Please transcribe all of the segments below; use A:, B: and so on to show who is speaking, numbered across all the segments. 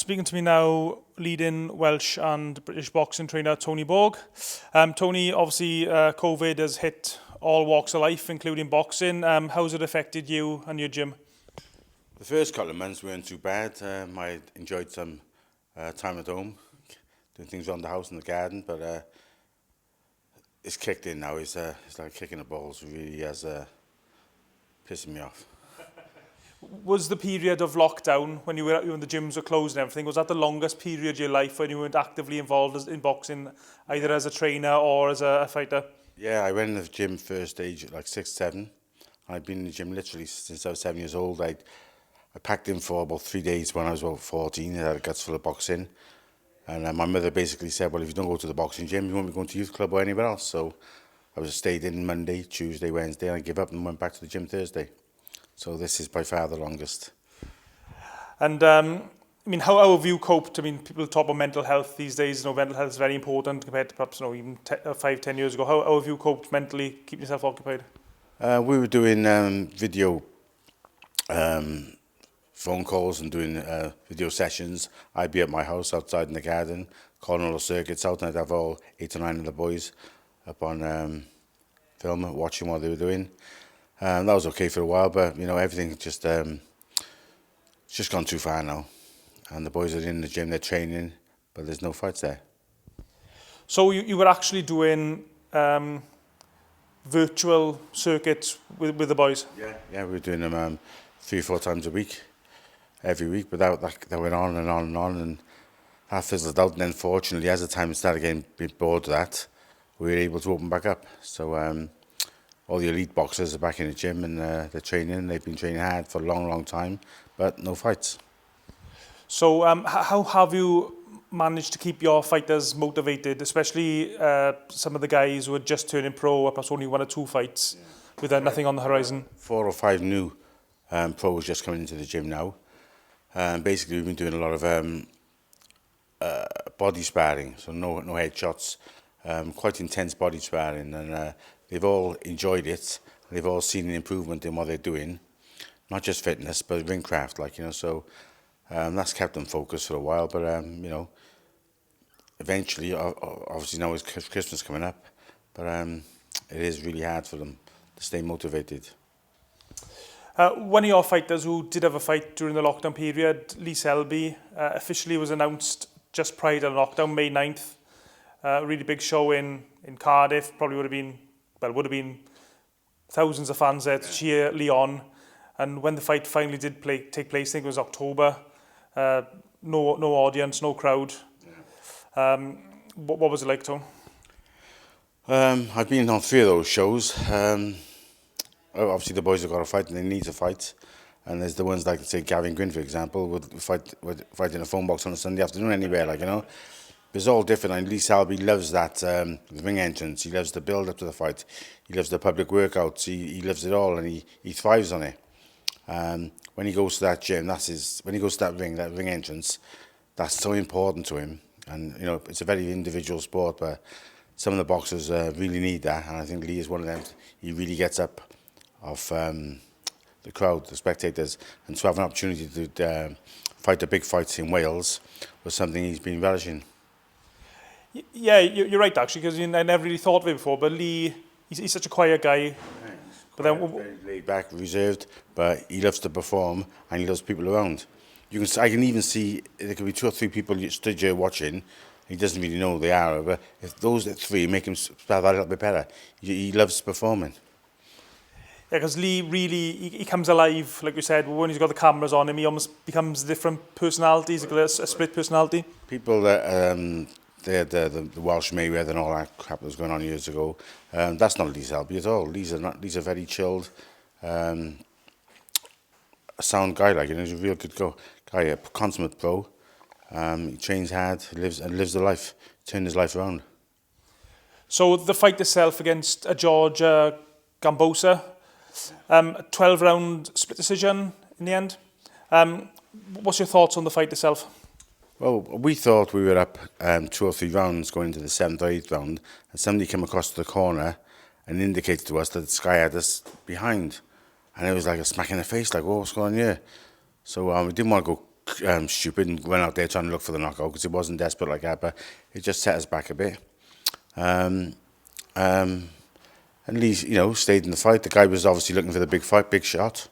A: Speaking to me now, leading Welsh and British boxing trainer Tony Borg. Tony, obviously COVID has hit all walks of life, including boxing. How's it affected you and your gym?
B: The first couple of months weren't too bad. I enjoyed some time at home, doing things around the house and the garden, but it's kicked in now. It's like kicking the balls. It really has pissing me off.
A: Was the period of lockdown, when the gyms were closed and everything, was that the longest period of your life when you weren't actively involved in boxing, either as a trainer or as a fighter?
B: Yeah, I went in the gym first age at like 6, 7. I've been in the gym literally since I was 7 years old. I packed in for about 3 days when I was about 14. I had a guts full of boxing. And my mother basically said, well, if you don't go to the boxing gym, you won't be going to youth club or anywhere else. So I stayed in Monday, Tuesday, Wednesday, and I gave up and went back to the gym Thursday. So this is by far the longest.
A: And I mean, how have you coped? I mean, people talk about mental health these days. You know, mental health is very important compared to perhaps, even 5, 10 years ago. How have you coped mentally, keeping yourself occupied?
B: We were doing video phone calls and doing video sessions. I'd be at my house outside in the garden, calling all the circuits out, and I'd have all 8 or 9 of the boys up on film, watching what they were doing. That was okay for a while, but everything just gone too far now. And the boys are in the gym, they're training, but there's no fights there.
A: So you were actually doing virtual circuits with the boys?
B: Yeah, we were doing them 3 or 4 times a week, every week, but that went on and on and on, and that fizzled out. And then fortunately, as the time started getting a bit bored of that, we were able to open back up. So all the elite boxers are back in the gym, and they're training. They've been training hard for a long, long time, but no fights.
A: So how have you managed to keep your fighters motivated, especially some of the guys who are just turning pro, perhaps only 1 or 2 fights, with nothing on the horizon? 4
B: or 5 new pros just coming into the gym now. Basically, we've been doing a lot of body sparring, so no headshots, quite intense body sparring, and they've all enjoyed it. They've all seen an improvement in what they're doing, not just fitness, but ring craft, so that's kept them focused for a while. But eventually, obviously now it's Christmas coming up, but it is really hard for them to stay motivated.
A: One of your fighters who did have a fight during the lockdown period, Lee Selby, officially was announced just prior to the lockdown, May 9th. Really big show in Cardiff. Probably would have been thousands of fans there to cheer Lee on. And when the fight finally did take place, I think it was October. No audience, no crowd. What was it like, Tom?
B: I've been on 3 of those shows. Obviously, the boys have got to fight, and they need to fight. And there's the ones like, say, Gavin Guinn, for example, would fight in a phone box on a Sunday afternoon anywhere, It's all different. And Lee Selby loves that ring entrance. He loves the build up to the fight. He loves the public workouts. He loves it all, and he thrives on it. When he goes to that gym, when he goes to that ring entrance, that's so important to him. And it's a very individual sport, but some of the boxers really need that, and I think Lee is one of them. He really gets up off the crowd, the spectators, and to have an opportunity to fight the big fights in Wales was something he's been relishing.
A: Yeah, you're right, actually, because I never really thought of it before, but Lee, he's such a quiet guy.
B: But then, very laid back, reserved, but he loves to perform, and he loves people around. I can even see there could be 2 or 3 people stood here watching. He doesn't really know who they are, but if those 3 make him spell that a little bit better, he loves performing.
A: Yeah, because Lee really, he comes alive, like we said, when he's got the cameras on him, he almost becomes a different personality, he's got a split personality.
B: People that, the Welsh Mayweather and all that crap that was going on years ago, that's not Lee Selby at all. Lee's a very chilled, a sound guy, he's a real good guy, a consummate pro. He trains hard, he lives the life, turned his life around.
A: So the fight itself against GEORGE Kambosos, 12-round split decision in the end. What's your thoughts on the fight itself?
B: Well, we thought we were up 2 or 3 rounds going into the 7th or 8th round, and somebody came across the corner and indicated to us that this guy had us behind. And it was like a smack in the face, like, oh, what's going on here? So we didn't want to go stupid and went out there trying to look for the knockout because it wasn't desperate like that, but it just set us back a bit. And Lee, stayed in the fight. The guy was obviously looking for the big fight, big shot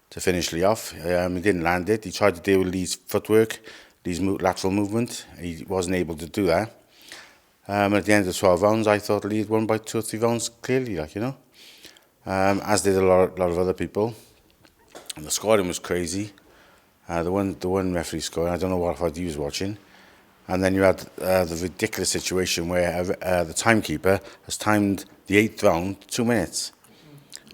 B: to finish Lee off. He didn't land it. He tried to deal with Lee's footwork, Lee's lateral movement. He wasn't able to do that. At the end of the 12 rounds, I thought Lee had won by 2 or 3 rounds clearly, as did a lot of other people. And the scoring was crazy. The one referee scoring, I don't know what fight he was watching. And then you had the ridiculous situation where the timekeeper has timed the 8th round 2 minutes.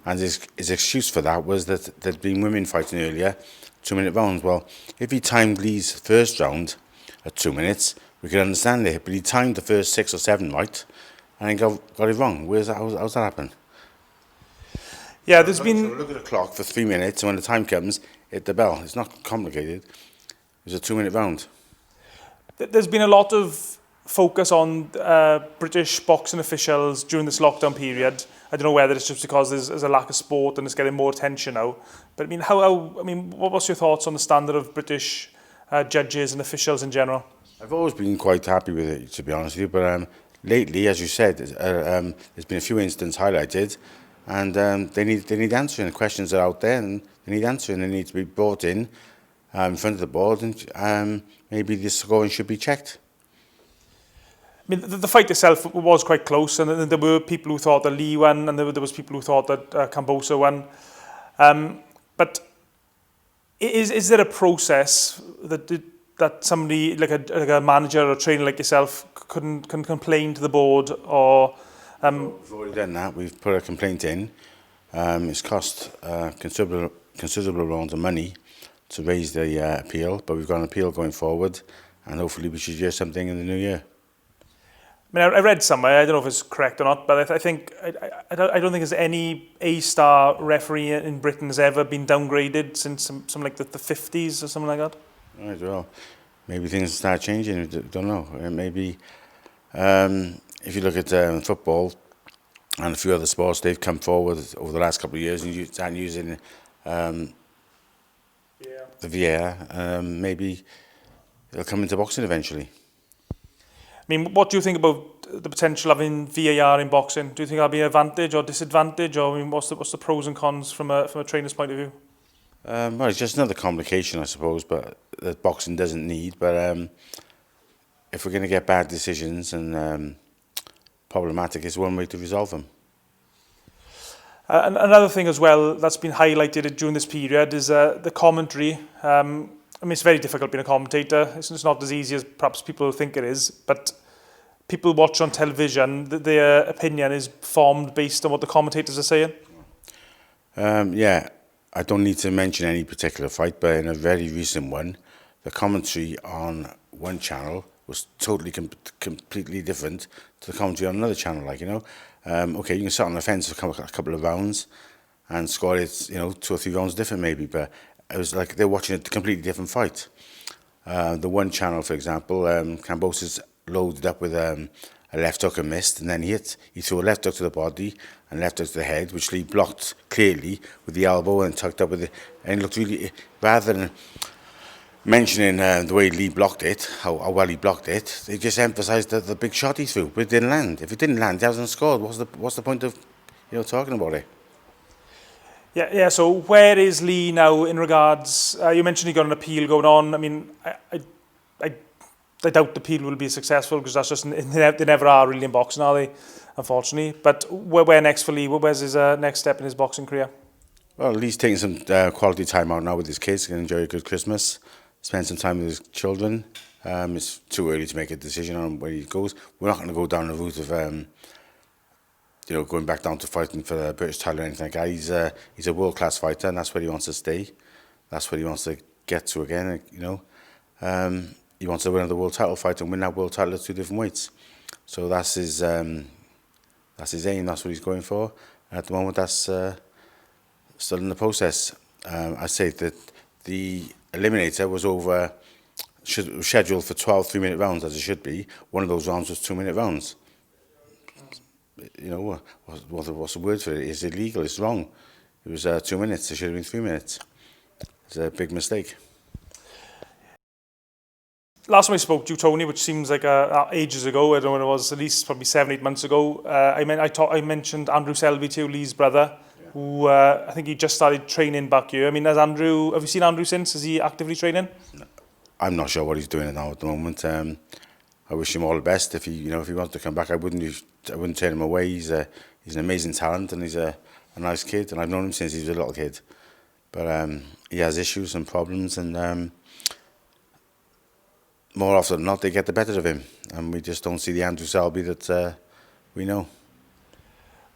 B: And his excuse for that was that there'd been women fighting earlier, 2-minute rounds. Well, if he timed Lee's first round at 2 minutes, we could understand it. But he timed the first 6 or 7 right, and then got it wrong. How's that happen?
A: Yeah, there's been...
B: So look at the clock for 3 minutes, and when the time comes, hit the bell. It's not complicated. It was a 2-minute round.
A: There's been a lot of focus on British boxing officials during this lockdown period. I don't know whether it's just because there's a lack of sport and it's getting more attention now. But what's your thoughts on the standard of British judges and officials in general?
B: I've always been quite happy with it, to be honest with you. But lately, as you said, there's been a few incidents highlighted, and they need answering. The questions are out there, and they need answering. They need to be brought in front of the board, and maybe the scoring should be checked.
A: I mean, the fight itself was quite close, and there were people who thought that Lee won, and there was people who thought that Kambosos won. But is there a process that somebody like a manager or trainer like yourself can complain to the board, or?
B: We've already done that. We've put a complaint in. It's cost considerable amount of money to raise the appeal, but we've got an appeal going forward, and hopefully we should hear something in the new year.
A: I mean, I read somewhere, I don't know if it's correct or not, but I don't think there's any A-star referee in Britain has ever been downgraded since some like the 50s or something like that.
B: Right, well, maybe things start changing, I don't know. Maybe if you look at football and a few other sports, they've come forward over the last couple of years and start using the VAR. Maybe it'll come into boxing eventually.
A: I mean, what do you think about the potential of having VAR in boxing? Do you think that'll be an advantage or disadvantage, or I mean, what's the pros and cons from a trainer's point of view?
B: Well, it's just another complication, I suppose, but that boxing doesn't need. But if we're going to get bad decisions and problematic, it's one way to resolve them.
A: And another thing as well that's been highlighted during this period is the commentary. I mean, it's very difficult being a commentator. It's not as easy as perhaps people think it is, but people watch on television, their opinion is formed based on what the commentators are saying.
B: Yeah, I don't need to mention any particular fight, but in a very recent one, the commentary on one channel was totally completely different to the commentary on another channel. Okay, you can sit on the fence for a couple of rounds and score it, 2 or 3 rounds different maybe, but it was like they're watching a completely different fight. The one channel, for example, Kambosos loaded up with a left hook and missed, and then he threw a left hook to the body and left hook to the head, which Lee blocked clearly with the elbow and tucked up with it. And it looked really, rather than mentioning the way Lee blocked it, how well he blocked it, they just emphasised the big shot he threw, but it didn't land. If it didn't land, he hasn't scored. What's the point of talking about it?
A: Yeah. So where is Lee now in regards? You mentioned he got an appeal going on. I mean, I doubt the appeal will be successful because that's just they never are really in boxing, are they? Unfortunately. But where next for Lee? Where's his next step in his boxing career?
B: Well, Lee's taking some quality time out now with his kids. He can enjoy a good Christmas, spend some time with his children. It's too early to make a decision on where he goes. We're not going to go down the route of going back down to fighting for the British title or anything like that. He's a world-class fighter, and that's where he wants to stay. That's where he wants to get to again, He wants to win the world title fight and win that world title at 2 different weights. So that's his aim, that's what he's going for. And at the moment, that's still in the process. I say that the Eliminator was scheduled for 12 3-minute rounds, as it should be. One of those rounds was 2-minute rounds. What's the word for it? It's illegal, it's wrong. It was 2 minutes, it should have been 3 minutes. It's a big mistake.
A: last time I spoke to you, Tony, which seems like ages ago, I don't know when it was, at least probably 7-8 months ago, I mentioned Andrew Selby to you, Lee's brother, who I think he just started training back here. I mean, have you seen Andrew since? Is he actively training?
B: I'm not sure what he's doing now at the moment. I wish him all the best. If he wants to come back, I wouldn't turn him away. He's an amazing talent, and he's a nice kid, and I've known him since he was a little kid. But he has issues and problems, and more often than not, they get the better of him, and we just don't see the Andrew Selby that we know.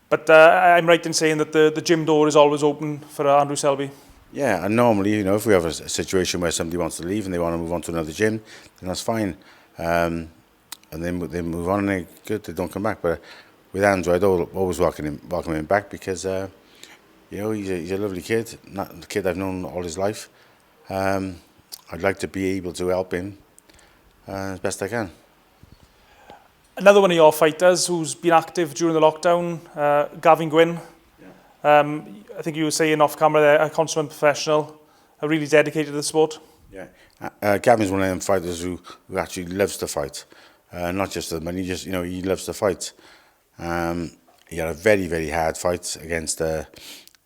A: But I'm right in saying that the gym door is always open for Andrew Selby.
B: Yeah, and normally, if we have a situation where somebody wants to leave and they want to move on to another gym, then that's fine. And then they move on and they're good, they don't come back. But with Andrew, I'd always welcome him back because, he's a lovely kid, not the kid I've known all his life. I'd like to be able to help him as best I can.
A: Another one of your fighters who's been active during the lockdown, Gavin Guinn. Yeah. I think you were saying off camera there, a consummate professional, really dedicated to the sport.
B: Yeah, Gavin's one of them fighters who actually loves to fight, not just the money. Just he loves to fight. He had a very, very hard fight against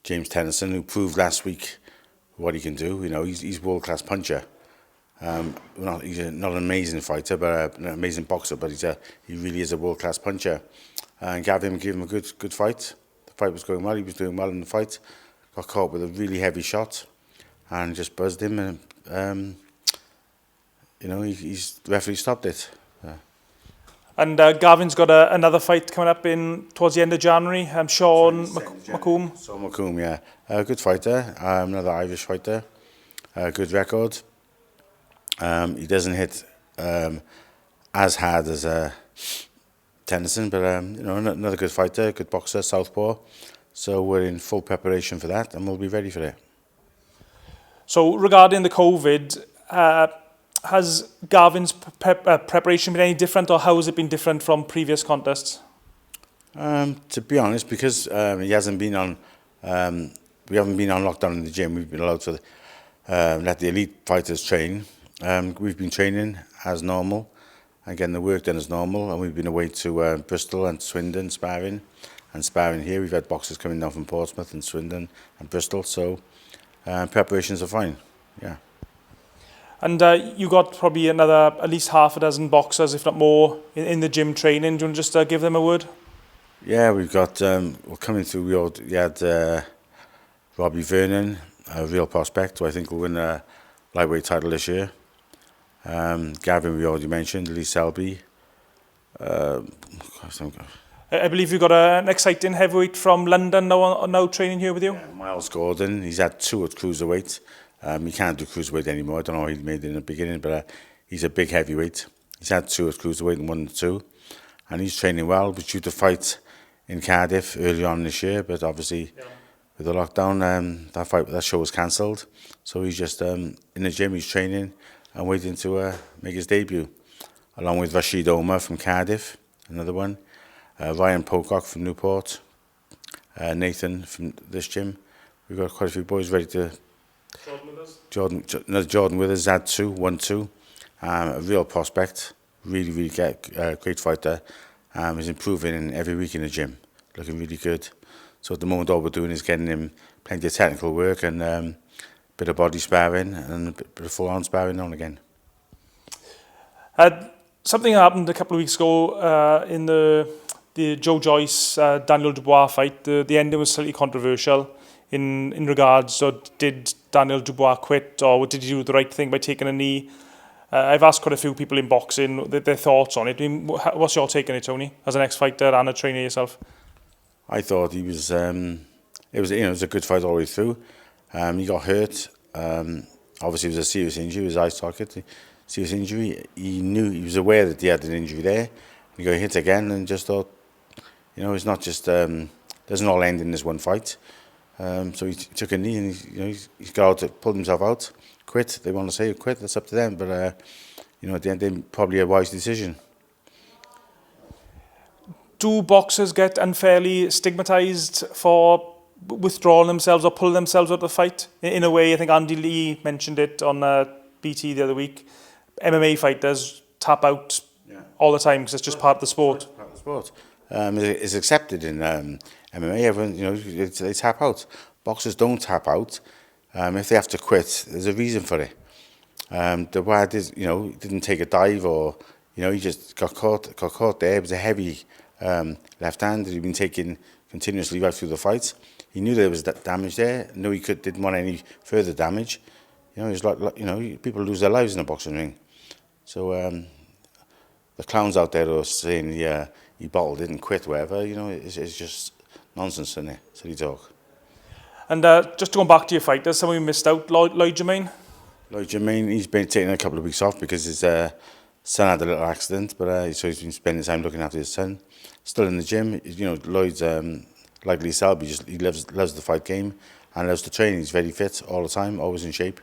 B: James Tennyson, who proved last week what he can do. He's world-class puncher. He's not an amazing fighter, but an amazing boxer. But he really is a world-class puncher. And Gavin gave him a good fight. The fight was going well. He was doing well in the fight. Got caught with a really heavy shot, and just buzzed him. And the referee stopped it.
A: And Gavin's got another fight coming up towards the end of January. Ciaran Mccomb.
B: So Mccomb, yeah, a good fighter. Another Irish fighter. Good record. He doesn't hit as hard as Tennyson, but another good fighter, good boxer, southpaw. So we're in full preparation for that, and we'll be ready for it. So
A: regarding the COVID, has Gavin's preparation been any different, or how has it been different from previous contests?
B: To be honest, because he hasn't been on, we haven't been on lockdown in the gym. We've been allowed to let the elite fighters train. We've been training as normal and getting the work done as normal, and we've been away to Bristol and Swindon sparring here. We've had boxers coming down from Portsmouth and Swindon and Bristol, so preparations are fine, yeah.
A: And you got probably at least half a dozen boxers, if not more, in the gym training. Do you want to just give them a word?
B: Yeah, we've got, we're coming through, we had Robbie Vernon, a real prospect, who I think will win a lightweight title this year. Gavin, we already mentioned, Lee Selby.
A: I believe you've got an exciting heavyweight from London now training here with you.
B: Yeah, Miles Gordon, he's had 2 at cruiserweight. He can't do cruiserweight anymore. I don't know how he made it in the beginning, but he's a big heavyweight. He's had 2 at cruiserweight and 1 and 2. And he's training well. He was due to fight in Cardiff early on this year, but obviously with the lockdown, that show was cancelled. So he's just in the gym, he's training and waiting to make his debut, along with Rashid Omar from Cardiff, another one, Ryan Pocock from Newport, Nathan from this gym. We've got quite a few boys ready to... Jordan Withers had 1-2. A real prospect, really great fighter. He's improving every week in the gym, looking really good. So at the moment, all we're doing is getting him plenty of technical work and a bit of body sparring and a bit of full-on sparring now and again.
A: Something happened a couple of weeks ago in the Joe Joyce Daniel Dubois fight. The ending was slightly controversial in regards to, did Daniel Dubois quit, or did he do the right thing by taking a knee? I've asked quite a few people in boxing their thoughts on it. I mean, what's your take on it, Tony, as an ex-fighter and a trainer yourself?
B: I thought he was. It was a good fight all the way through. He got hurt. Obviously, it was a serious injury. It was eye socket. Serious injury. He was aware that he had an injury there. He got hit again and just thought, it's not just doesn't all end in this one fight. So he took a knee and he's got out, pulled himself out, quit. They want to say quit. That's up to them. But at the end, they probably a wise decision.
A: Do boxers get unfairly stigmatised for withdrawing themselves or pulling themselves out of the fight? In a way, I think Andy Lee mentioned it on BT the other week. MMA fighters tap out all the time because it's just part of the sport.
B: Part of the sport. It's accepted in MMA. Everyone, they tap out. Boxers don't tap out. If they have to quit, there's a reason for it. The wad is, didn't take a dive, or he just got caught there. It was a heavy left hand that he'd been taking continuously right through the fight. He knew there was that damage there. No, didn't want any further damage. It's like people lose their lives in a boxing ring. So the clowns out there are saying, yeah, he bottled it and quit, whatever. It's just nonsense, isn't it? Silly talk.
A: And just going back to your fight, there's someone who missed out, Lloyd Germain.
B: Lloyd Germain, he's been taking a couple of weeks off because his son had a little accident, but so he's been spending time looking after his son. Still in the gym. Lloyd's like Lee Selby, he loves the fight game and loves to train. He's very fit all the time, always in shape.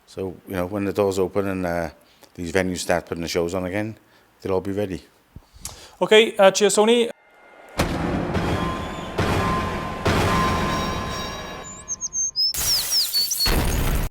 B: So when the doors open and these venues start putting the shows on again, they'll all be ready.
A: Okay, cheers, Tony.